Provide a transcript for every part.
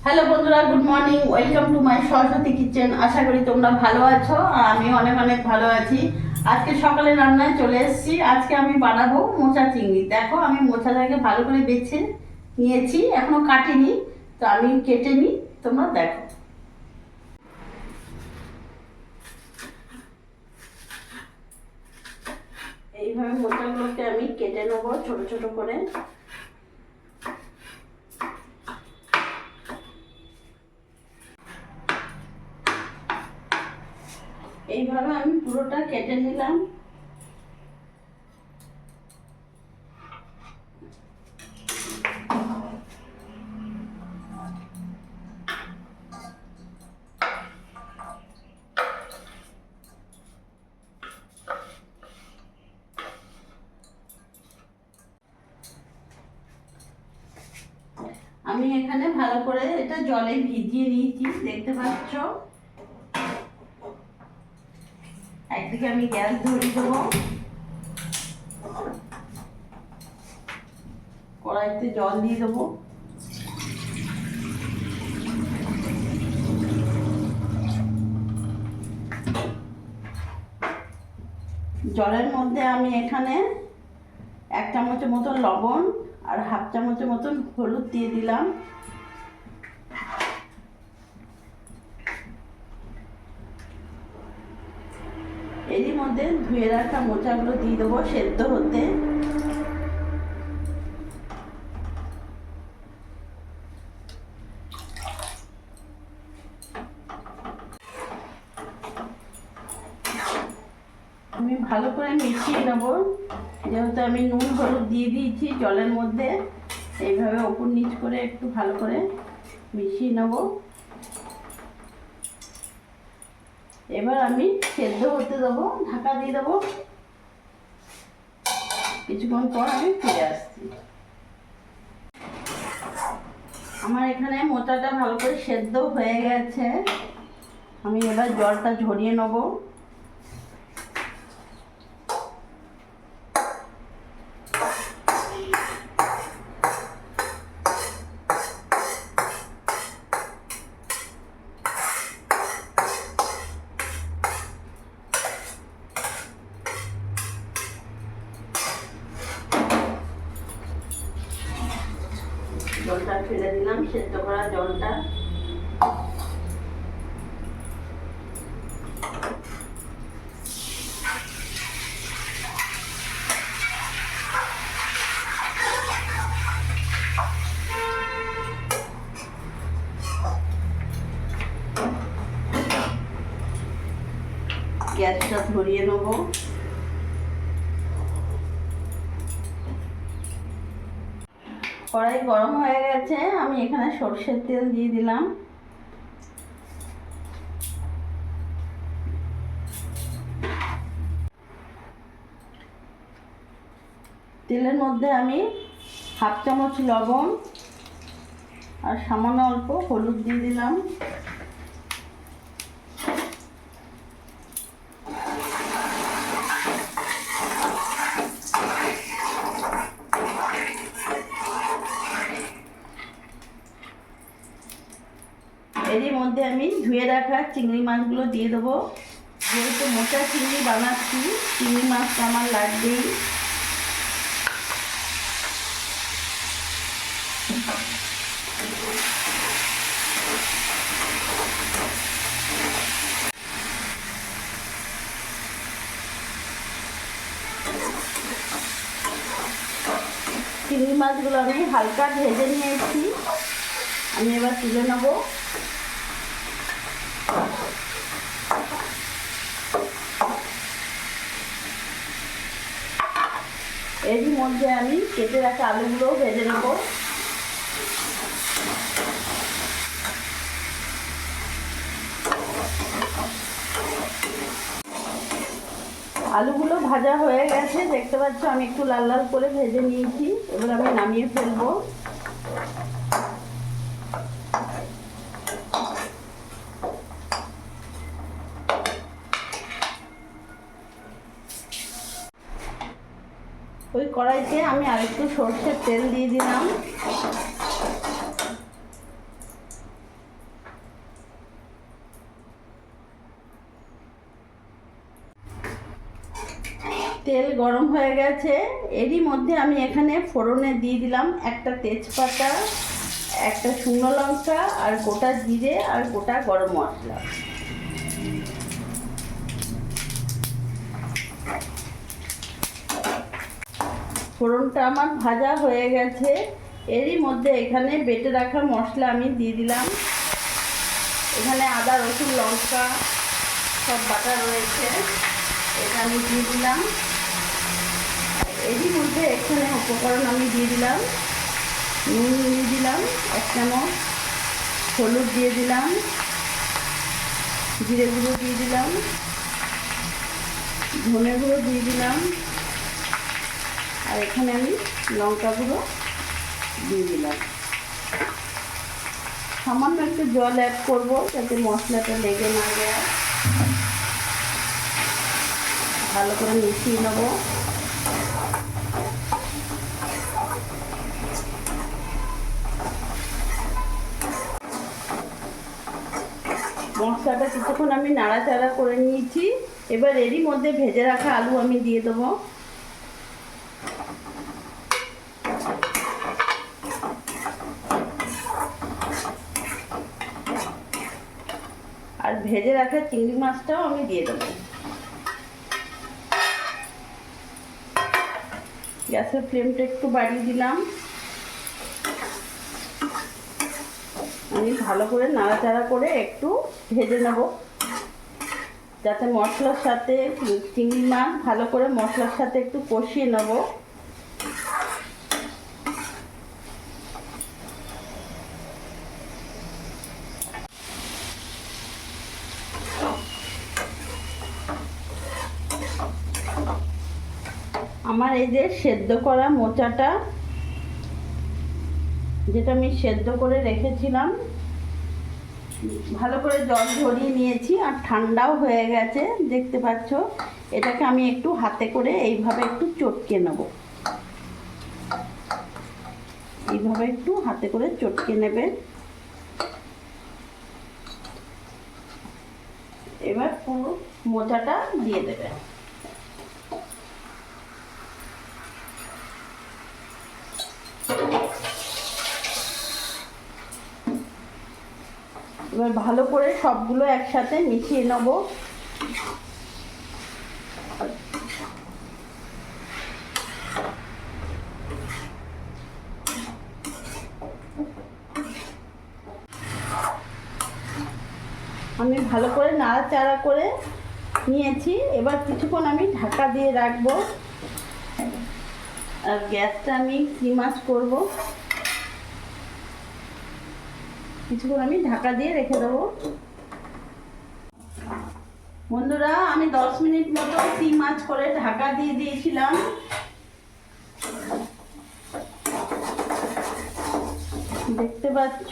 Hello বন্ধুরা, good morning. Welcome to my Saraswati kitchen. আশা করি তোমরা ভালো আছো আর আমি অনেক অনেক ভালো আছি। আজকে সকালে রান্নায় চলে এসেছি। আজকে আমি বানাবো মোচা চিংড়ি। দেখো, আমি মোচাটাকে ভালো করে বেছে নিয়েছি, এখনো কাটিনি, তো আমি কেটে নিই, তোমরা দেখো। এইভাবে মোচাগুলোকে আমি কেটে নেবো ছোট ছোট করে। এইভাবে আমি পুরোটা কেটে নিলাম। আমি এখানে ভালো করে এটা জলে ভিজিয়ে নিয়েছি, দেখতে পাচ্ছ। একদিকে আমি গ্যাস ধরিয়ে দেবো, কড়াইতে জল দিয়ে দেবো। জলের মধ্যে আমি এখানে 1 চামচের মতন লবণ আর 1/2 চামচের মতন হলুদ দিয়ে দিলাম। এরই মধ্যে ধুয়ে রাখা মোচাগুলো দিয়ে দেবো সেদ্ধ হতে। আমি ভালো করে মিশিয়ে নেবো, যেহেতু আমি নুন হলুদ দিয়ে দিয়েছি জলের মধ্যে। এইভাবে ওপর নিচ করে একটু ভালো করে মিশিয়ে নেব। এবার আমি সেদ্ধ হতে দেবো, ঢাকা দিয়ে দেবো। কিছুক্ষণ পর আমি ফিরে আসছি। আমার এখানে মোচাটা ভালো করে সেদ্ধ হয়ে গেছে। আমি এবার জলটা ঝরিয়ে নেবো। জলটা ফেলে দিলাম, সেদ্ধ করা জলটা। গ্যাসটা ধরিয়ে নেবো। কড়াই গরম হয়ে গেছে, আমি এখানে সরষের তেল দিয়ে দিলাম। তেলের মধ্যে আমি 1/2 চামচ লবণ আর সামান্য অল্প হলুদ দিয়ে দিলাম। এরই মধ্যে আমি ধুয়ে রাখা চিংড়ি মাছগুলো দিয়ে দেবো। যেহেতু মোচা চিংড়ি বানাচ্ছি, চিংড়ি মাছটা আমার লাগবেই। চিংড়ি মাছগুলো আমি হালকা ভেজে নিয়েছি, আমি এবার তুলে নেব। এরই মধ্যে আমি কেটে রাখা আলুগুলো ভেজে নেব। আলুগুলো ভাজা হয়ে গেছে, দেখতে পাচ্ছ। আমি একটু লাল লাল করে ভেজে নিয়েছি, এবার আমি নামিয়ে ফেলবো। ওই কড়াইতে আমি আরেকটু সরষের তেল দিয়ে দিলাম। তেল গরম হয়ে গেছে, এরই মধ্যে আমি এখানে ফোড়নে দিয়ে দিলাম একটা তেজপাতা, একটা শুকনো লঙ্কা আর গোটা জিরে আর গোটা গরম মশলা। ফোড়নটা আমার ভাজা হয়ে গেছে, এরই মধ্যে এখানে বেটে রাখা মশলা আমি দিয়ে দিলাম। এখানে আদা রসুন লঙ্কা সব বাটা রয়েছে, এটা আমি দিয়ে দিলাম। এরই মধ্যে এখানে উপকরণ আমি দিয়ে দিলাম, নুন দিয়ে দিলাম 1 চামচ, হলুদ দিয়ে দিলাম, জিরে গুঁড়ো দিয়ে দিলাম, ধনে গুঁড়ো দিয়ে দিলাম, আর এখানে আমি লঙ্কা গুঁড়ো দিয়ে দিলাম। সামান্য একটু জল অ্যাড করব যাতে মশলাটা লেগে না যায়। ভালো করে মিশিয়ে নেব। মশলাটা কিছুক্ষণ আমি নাড়াচাড়া করে নিয়েছি, এবার এরই মধ্যে ভেজে রাখা আলু আমি দিয়ে দেবো। আর ভেজে রাখা চিংড়ি মাছটাও আমি দিয়ে দেবো। গ্যাসের ফ্লেমটা একটু বাড়িয়ে দিলাম। আমি ভালো করে নাড়াচাড়া করে একটু ভেজে নেব, যাতে মশলার সাথে চিংড়ি মাছ ভালো করে মশলার সাথে একটু কষিয়ে নেব। আমার এই যে সেদ্ধ করা মোচাটা, যেটা আমি সেদ্ধ করে রেখেছিলাম, ভালো করে জল ঝরিয়ে নিয়েছি আর ঠান্ডাও হয়ে গেছে দেখতে পাচ্ছ। এটাকে আমি একটু হাতে করে এইভাবে একটু চটকে নেব। এইভাবে একটু হাতে করে চটকে নেবে। এবার পুরো মোচাটা দিয়ে দেবে। এবার ভালো করে সবগুলো একসাথে মিশিয়ে নেব। আমি ভালো করে নাড়াচাড়া করে নিয়েছি, এবার কিছুক্ষণ আমি ঢাকা দিয়ে রাখবো। আর গ্যাসটা আমি সিম আঁচ করব। কিছুক্ষণ আমি ঢাকা দিয়ে রেখে দেবো। বন্ধুরা, আমি 10 মিনিট মতো সিম আঁচ করে ঢাকা দিয়ে দিয়েছিলাম। দেখতে পাচ্ছ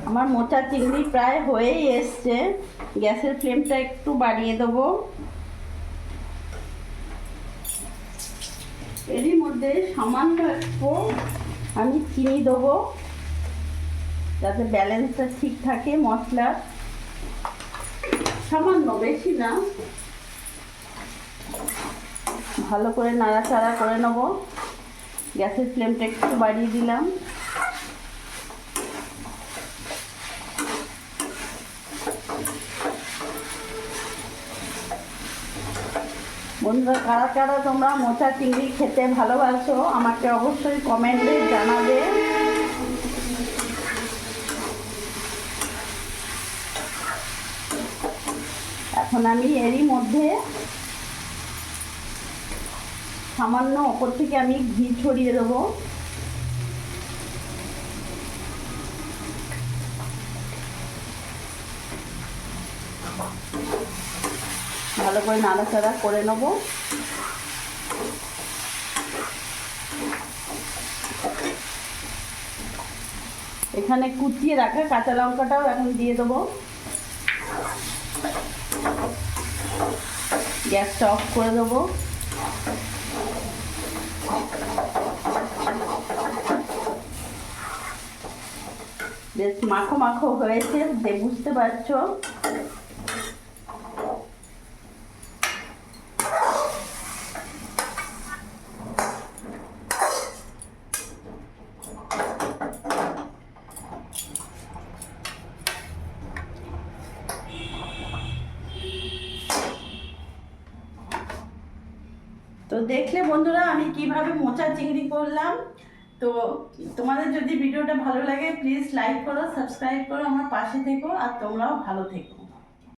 আমার মোচা চিংড়ি প্রায় হয়েই এসছে। গ্যাসের ফ্লেমটা একটু বাড়িয়ে দেবো। এরই মধ্যে সামান্য একটু আমি চিনি দেবো, যাতে ব্যালেন্সটা ঠিক থাকে মশলার। সামান্য, বেশি না। ভালো করে নাড়াচাড়া করে নেব। গ্যাসের ফ্লেমটা একটু বাড়িয়ে দিলাম। বন্ধুরা, কারা কারা তোমরা মোচা চিংড়ি খেতে ভালোবাসো আমাকে অবশ্যই কমেন্টে জানাবে। এখন আমি এরই মধ্যে সামান্য ওপর থেকে আমি ঘি ছড়িয়ে দেবো। ভালো করে নাড়াচাড়া করে নেব। এখানে কুচিয়ে রাখা কাঁচা লঙ্কাটাও এখন দিয়ে দেবো। গ্যাসটা অফ করে দেবো। বেশ মাখো মাখো হয়েছে, বুঝতে পারছো। তো দেখলে বন্ধুরা আমি কিভাবে মোচা চিংড়ি করলাম। তো তোমাদের যদি ভিডিওটা ভালো লাগে প্লিজ লাইক করো, সাবস্ক্রাইব করো, আমার পাশে থেকো আর তোমরাও ভালো থেকো।